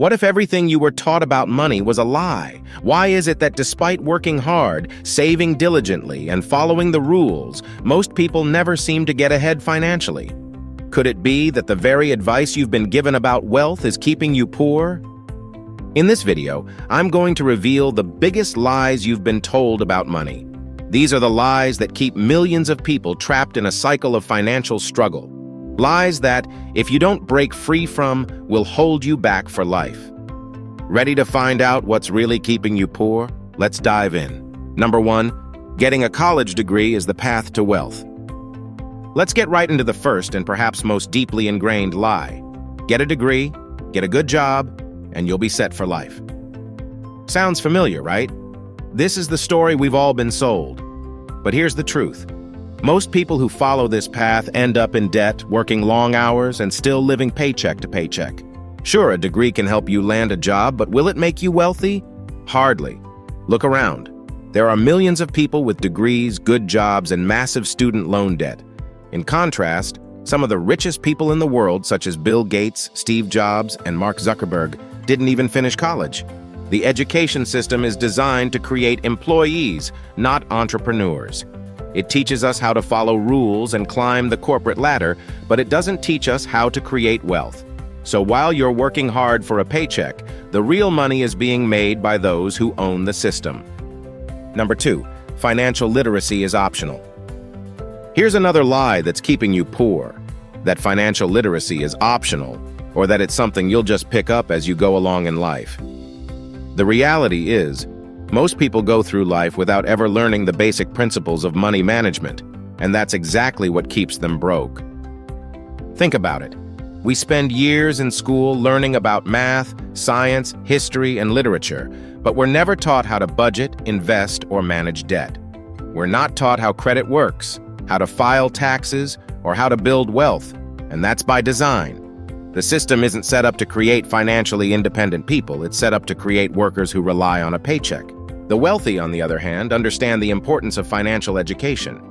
What if everything you were taught about money was a lie? Why is it that despite working hard, saving diligently, and following the rules, most people never seem to get ahead financially? Could it be that the very advice you've been given about wealth is keeping you poor? In this video, I'm going to reveal the biggest lies you've been told about money. These are the lies that keep millions of people trapped in a cycle of financial struggle. Lies that, if you don't break free from, will hold you back for life. Ready to find out what's really keeping you poor? Let's dive in. Number 1, getting a college degree is the path to wealth. Let's get right into the first and perhaps most deeply ingrained lie. Get a degree, get a good job, and you'll be set for life. Sounds familiar, right? This is the story we've all been sold. But here's the truth. Most people who follow this path end up in debt, working long hours, and still living paycheck to paycheck. Sure, a degree can help you land a job, but will it make you wealthy? Hardly. Look around. There are millions of people with degrees, good jobs, and massive student loan debt. In contrast, some of the richest people in the world, such as Bill Gates, Steve Jobs, and Mark Zuckerberg, didn't even finish college. The education system is designed to create employees, not entrepreneurs. It teaches us how to follow rules and climb the corporate ladder, but it doesn't teach us how to create wealth. So while you're working hard for a paycheck, the real money is being made by those who own the system. Number 2, financial literacy is optional. Here's another lie that's keeping you poor, that financial literacy is optional, or that it's something you'll just pick up as you go along in life. The reality is, most people go through life without ever learning the basic principles of money management, and that's exactly what keeps them broke. Think about it. We spend years in school learning about math, science, history, and literature, but we're never taught how to budget, invest, or manage debt. We're not taught how credit works, how to file taxes, or how to build wealth, and that's by design. The system isn't set up to create financially independent people, it's set up to create workers who rely on a paycheck. The wealthy, on the other hand, understand the importance of financial education.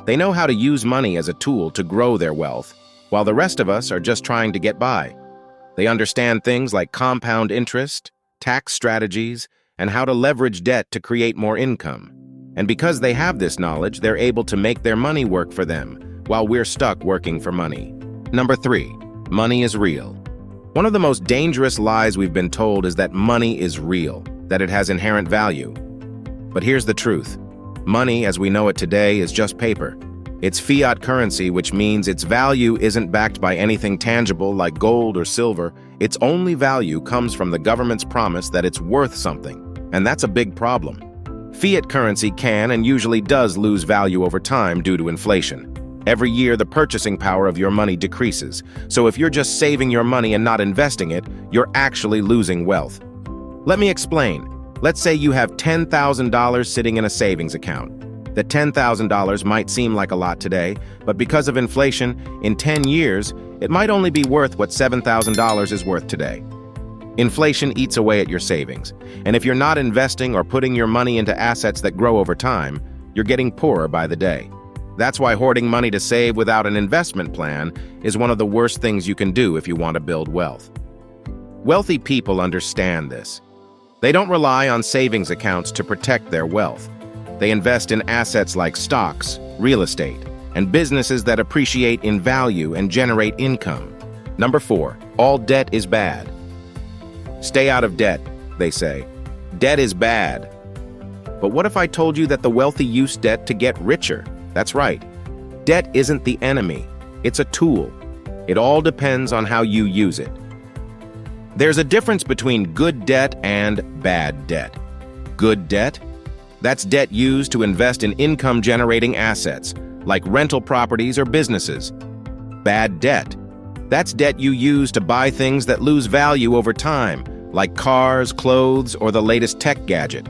They know how to use money as a tool to grow their wealth, while the rest of us are just trying to get by. They understand things like compound interest, tax strategies, and how to leverage debt to create more income. And because they have this knowledge, they're able to make their money work for them, while we're stuck working for money. Number 3, money is real. One of the most dangerous lies we've been told is that money is real, that it has inherent value. But here's the truth. Money, as we know it today, is just paper. It's fiat currency, which means its value isn't backed by anything tangible like gold or silver. Its only value comes from the government's promise that it's worth something, and that's a big problem. Fiat currency can and usually does lose value over time due to inflation. Every year, the purchasing power of your money decreases, so if you're just saving your money and not investing it, you're actually losing wealth. Let me explain. Let's say you have $10,000 sitting in a savings account. That $10,000 might seem like a lot today, but because of inflation, in 10 years, it might only be worth what $7,000 is worth today. Inflation eats away at your savings, and if you're not investing or putting your money into assets that grow over time, you're getting poorer by the day. That's why hoarding money to save without an investment plan is one of the worst things you can do if you want to build wealth. Wealthy people understand this. They don't rely on savings accounts to protect their wealth. They invest in assets like stocks, real estate, and businesses that appreciate in value and generate income. Number 4, all debt is bad. Stay out of debt, they say. Debt is bad. But what if I told you that the wealthy use debt to get richer? That's right. Debt isn't the enemy. It's a tool. It all depends on how you use it. There's a difference between good debt and bad debt. Good debt? That's debt used to invest in income-generating assets, like rental properties or businesses. Bad debt? That's debt you use to buy things that lose value over time, like cars, clothes, or the latest tech gadget.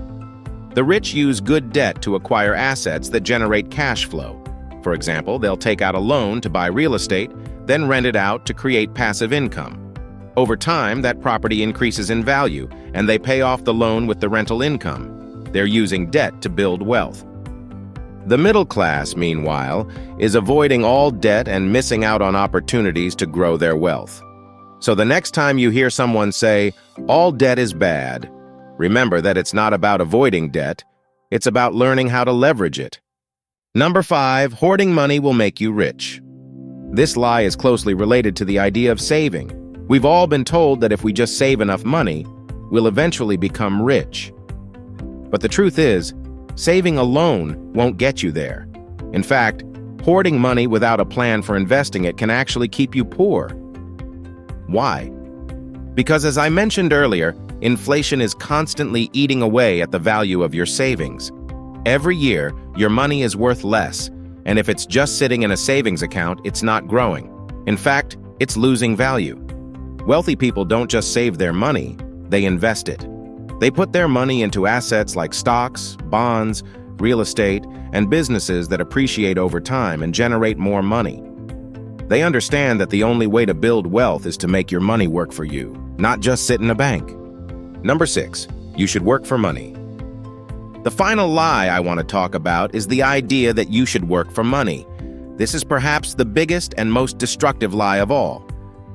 The rich use good debt to acquire assets that generate cash flow. For example, they'll take out a loan to buy real estate, then rent it out to create passive income. Over time, that property increases in value, and they pay off the loan with the rental income. They're using debt to build wealth. The middle class, meanwhile, is avoiding all debt and missing out on opportunities to grow their wealth. So the next time you hear someone say, all debt is bad, remember that it's not about avoiding debt, it's about learning how to leverage it. Number 5, hoarding money will make you rich. This lie is closely related to the idea of saving. We've all been told that if we just save enough money, we'll eventually become rich. But the truth is, saving alone won't get you there. In fact, hoarding money without a plan for investing it can actually keep you poor. Why? Because as I mentioned earlier, inflation is constantly eating away at the value of your savings. Every year, your money is worth less, and if it's just sitting in a savings account, it's not growing. In fact, it's losing value. Wealthy people don't just save their money, they invest it. They put their money into assets like stocks, bonds, real estate, and businesses that appreciate over time and generate more money. They understand that the only way to build wealth is to make your money work for you, not just sit in a bank. Number 6, you should work for money. The final lie I want to talk about is the idea that you should work for money. This is perhaps the biggest and most destructive lie of all.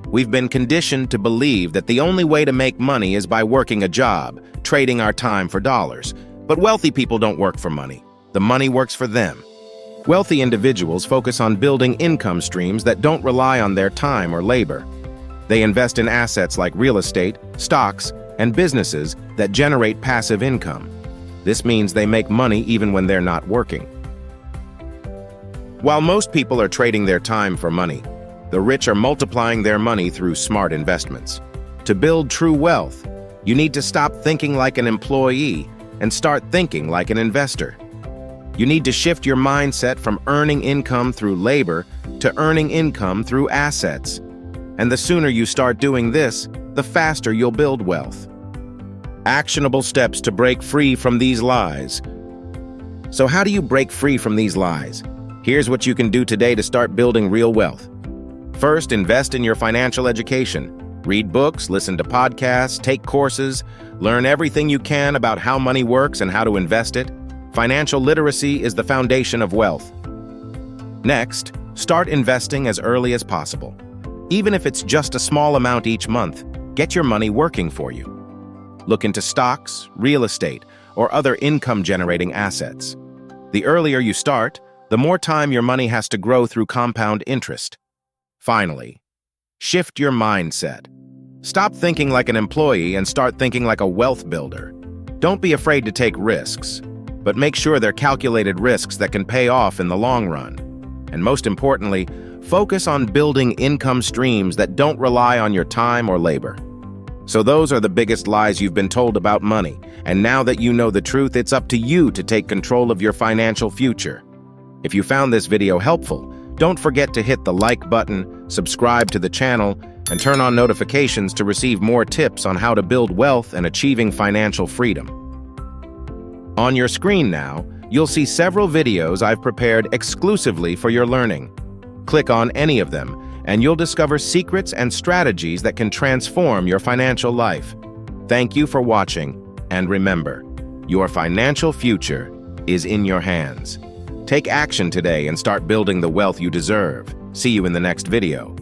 We've been conditioned to believe that the only way to make money is by working a job, trading our time for dollars. But wealthy people don't work for money. The money works for them. Wealthy individuals focus on building income streams that don't rely on their time or labor. They invest in assets like real estate, stocks, and businesses that generate passive income. This means they make money even when they're not working. While most people are trading their time for money, the rich are multiplying their money through smart investments. To build true wealth, you need to stop thinking like an employee and start thinking like an investor. You need to shift your mindset from earning income through labor to earning income through assets. And the sooner you start doing this, the faster you'll build wealth. Actionable steps to break free from these lies. So how do you break free from these lies? Here's what you can do today to start building real wealth. First, invest in your financial education. Read books, listen to podcasts, take courses, learn everything you can about how money works and how to invest it. Financial literacy is the foundation of wealth. Next, start investing as early as possible. Even if it's just a small amount each month, get your money working for you. Look into stocks, real estate, or other income-generating assets. The earlier you start, the more time your money has to grow through compound interest. Finally, shift your mindset. Stop thinking like an employee and start thinking like a wealth builder. Don't be afraid to take risks, but make sure they're calculated risks that can pay off in the long run. And most importantly, focus on building income streams that don't rely on your time or labor. So those are the biggest lies you've been told about money. And now that you know the truth, it's up to you to take control of your financial future. If you found this video helpful, don't forget to hit the like button, subscribe to the channel, and turn on notifications to receive more tips on how to build wealth and achieving financial freedom. On your screen now, you'll see several videos I've prepared exclusively for your learning. Click on any of them, and you'll discover secrets and strategies that can transform your financial life. Thank you for watching, and remember, your financial future is in your hands. Take action today and start building the wealth you deserve. See you in the next video.